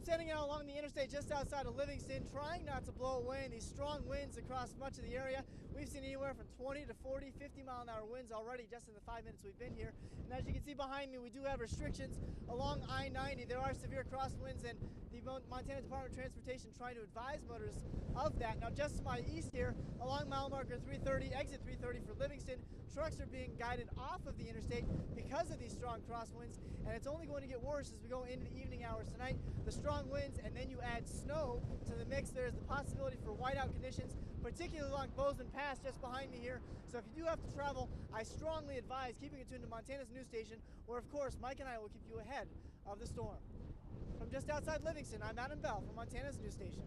sending out along the interstate just outside of Livingston, trying not to blow away in these strong winds across much of the area. We've seen anywhere from 20 to 40, 50-mile-an-hour winds already just in the 5 minutes we've been here. And as you can see behind me, we do have restrictions along I-90. There are severe crosswinds, and the Montana Department of Transportation trying to advise motorists of that. Now, just to my east here, along mile marker 330, exit 330 for Livingston, trucks are being guided off of the interstate because of these strong crosswinds, and it's only going to get worse as we go into the evening hours tonight. The strong winds, and then you add snow to the mix. There's the possibility for whiteout conditions, particularly along Bozeman Pass just behind me here. So if you do have to travel, I strongly advise keeping it tuned to Montana's news station, where of course Mike and I will keep you ahead of the storm. From just outside Livingston, I'm Adam Bell from Montana's news station.